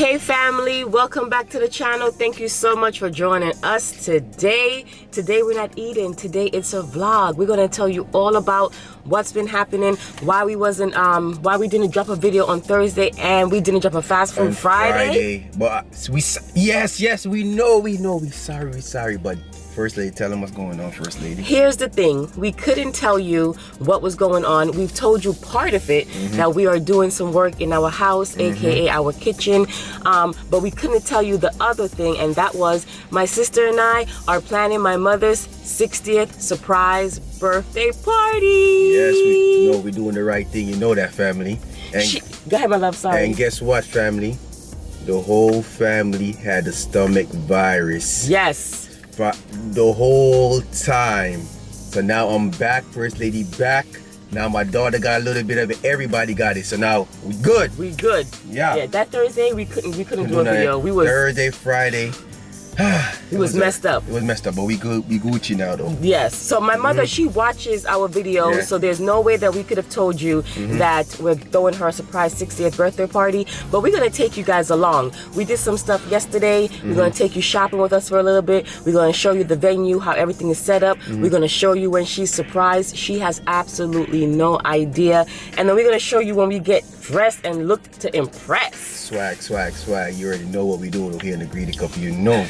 Hey family, welcome back to the channel. Thank you so much for joining us today. Today we're not eating. Today it's a vlog. We're gonna tell you all about what's been happening, why we didn't drop a video on Thursday, and we didn't drop a fast food Friday. But yes, we know. We sorry, but First Lady, tell them what's going on, First Lady. Here's the thing. We couldn't tell you what was going on. We've told you part of it, that we are doing some work in our house, aka our kitchen, but we couldn't tell you the other thing, and that was my sister and I are planning my mother's 60th surprise birthday party. Yes, we know we're doing the right thing. You know that, family. And go ahead, my love, sorry. And guess what, family? The whole family had the stomach virus. Yes. The whole time. So now I'm back, First Lady back. Now my daughter got a little bit of it. Everybody got it. So now we good. We good. Yeah. That Thursday we couldn't do a video. We was Thursday, Friday. It was messed up. It was messed up, but we good. We Gucci now though. Yes. So my mother, she watches our videos, so there's no way that we could have told you that we're throwing her a surprise 60th birthday party. But we're gonna take you guys along. We did some stuff yesterday. We're gonna take you shopping with us for a little bit. We're gonna show you the venue, how everything is set up. We're gonna show you when she's surprised. She has absolutely no idea. And then we're gonna show you when we get dressed and look to impress. Swag. You already know what we doing here in the Greedy Cup. You know.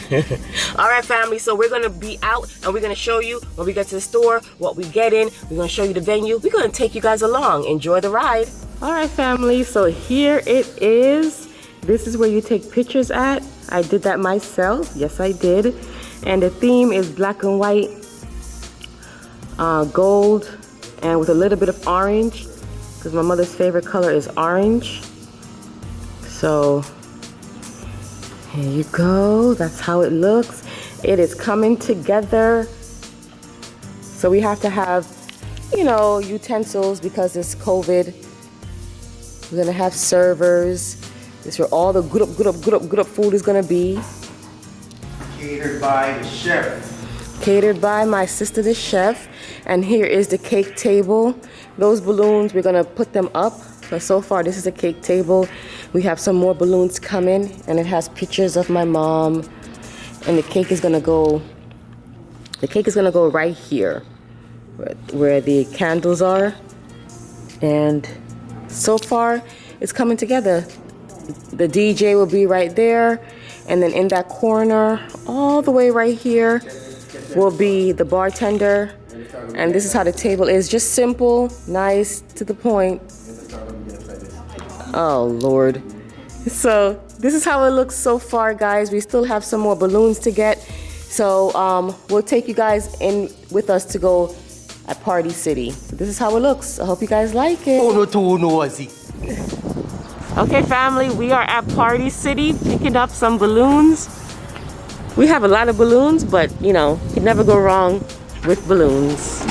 All right, family. So we're gonna be out, and we're gonna show you when we get to the store what we get in. We're gonna show you the venue. We're gonna take you guys along. Enjoy the ride. All right, family. So here it is. This is where you take pictures at. I did that myself. Yes, I did. And the theme is black and white, gold, and with a little bit of orange, because my mother's favorite color is orange. So here you go. That's how it looks. It is coming together. So we have to have, you know, utensils because it's COVID. We're gonna have servers. This is where all the good up food is gonna be. Catered by the chef. Catered by my sister, the chef. And here is the cake table. Those balloons, we're gonna put them up. But so far, this is a cake table. We have some more balloons coming, and it has pictures of my mom. And the cake is gonna go right here, where the candles are. And so far, it's coming together. The DJ will be right there, and then in that corner, all the way right here, will be the bartender. And this is how the table is, just simple, nice, to the point. Oh Lord. So this is how it looks so far, guys. We still have some more balloons to get. So we'll take you guys in with us to go at Party City. So this is how it looks. I hope you guys like it. Okay, family, we are at Party City picking up some balloons. We have a lot of balloons, but you know, you can never go wrong with balloons.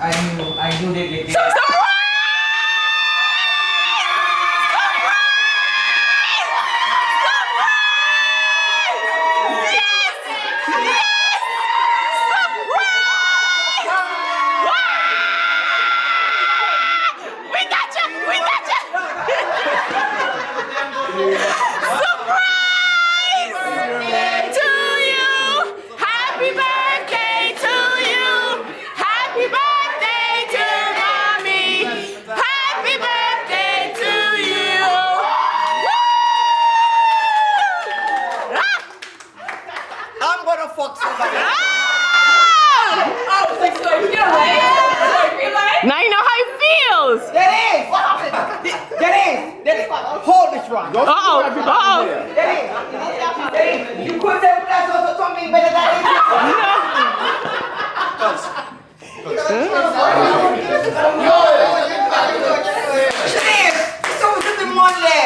I knew they did. Happy birthday to you. Happy Uh-oh. You could have done something better than this. Please, so to the money.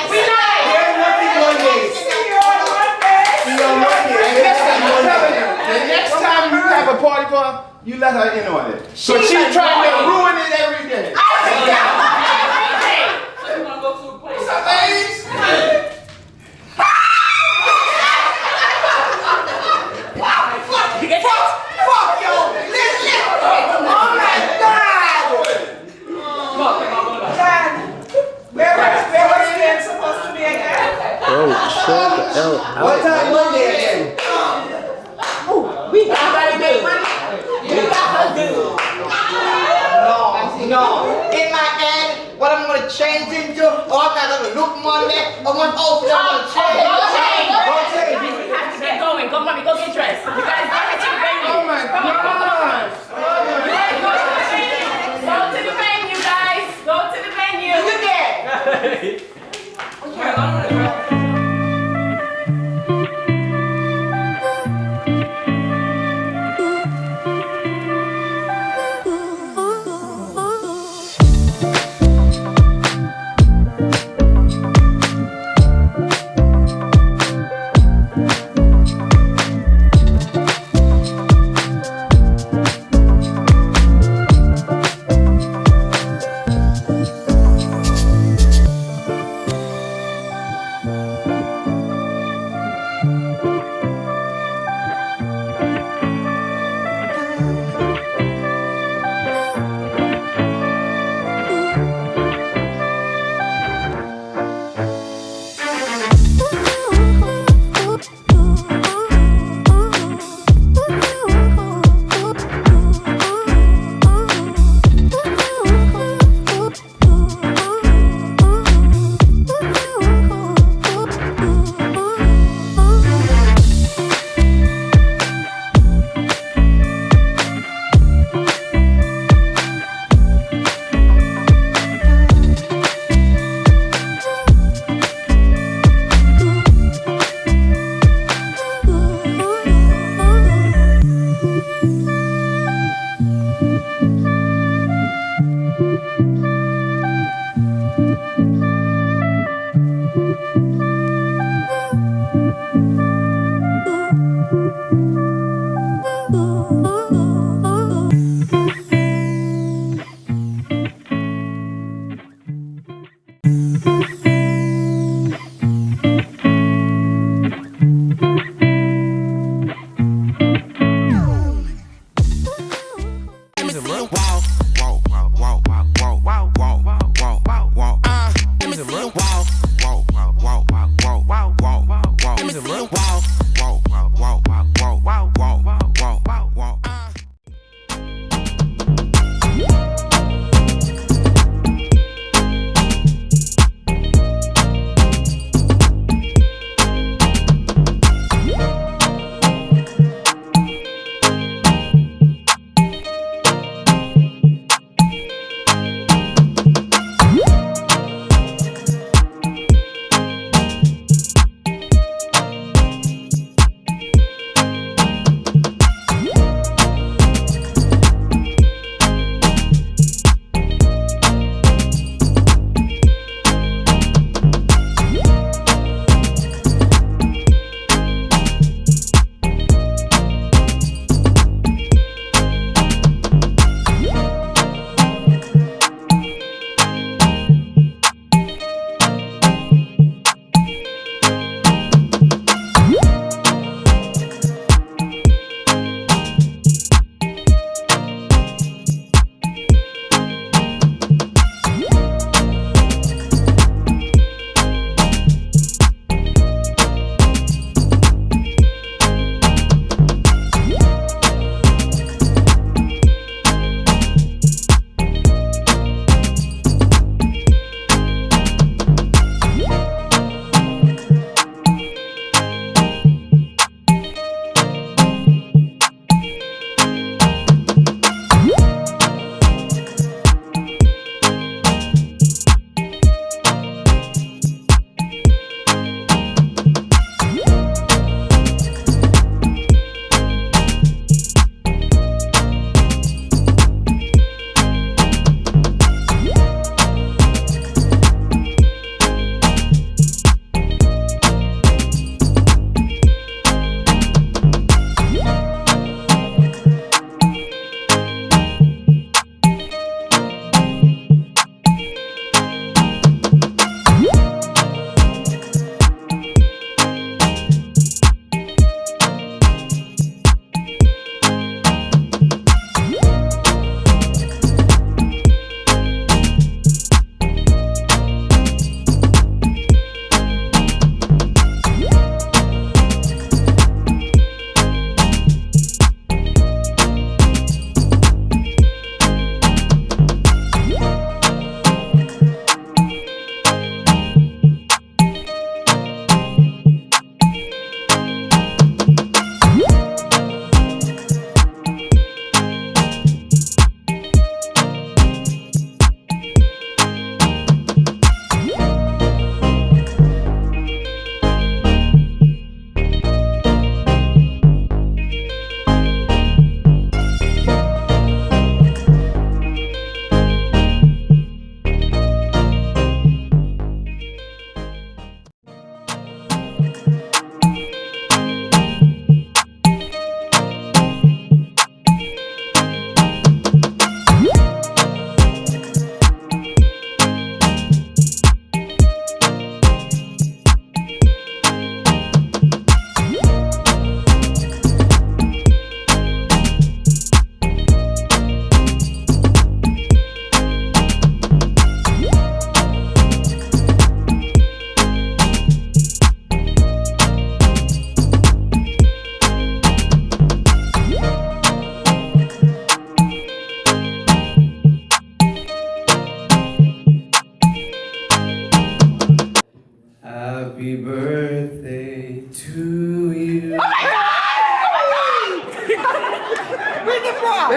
We lie. There's nothing Mondays. The next time you have a party for her, you let her in on it. So she's trying to ruin it every day. What's up, ladies? Fuck you. Listen. Oh my God. Dad, where was Stan supposed to be again? Oh, shit. What time Monday again? We got to do. No. In my head, what I'm gonna change into, I'm not gonna look Monday. I want outfit. I'm gonna change. Don't change. You have to get going. Go, mommy, go get dressed. You guys go to the venue. Oh my God. You guys go to the venue. Go to the venue, guys. Go to the venue. You there?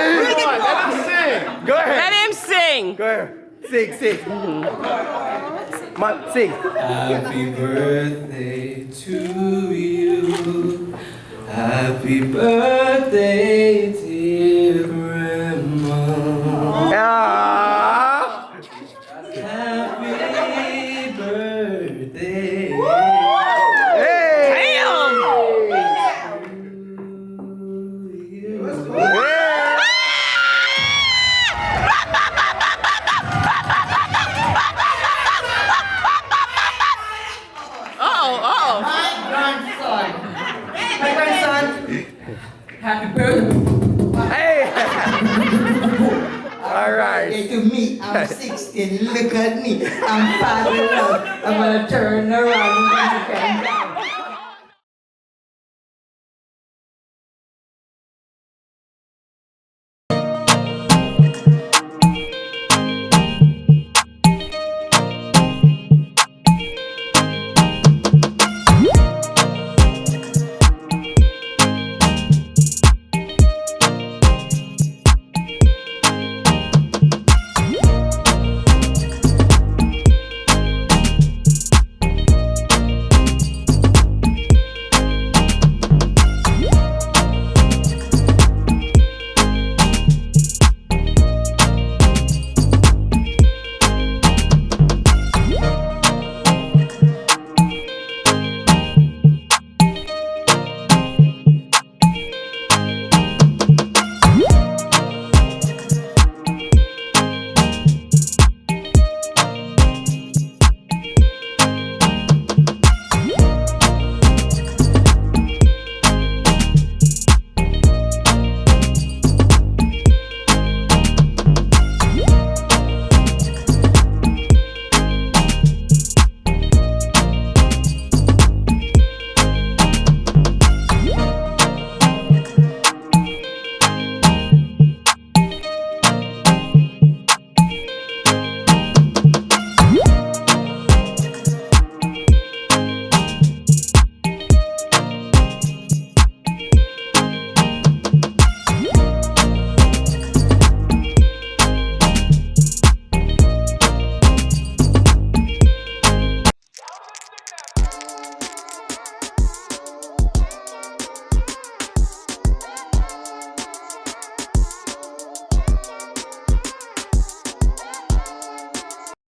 Let him sing. Go ahead. Let him sing. Go ahead. Sing. Sing. Happy birthday to you. Happy birthday, dear Grandma. Happy birthday. Damn. My grandson. Happy birthday. Hey. All right. To me, I'm 16. Look at me. I'm 5 years old. I'm gonna turn around and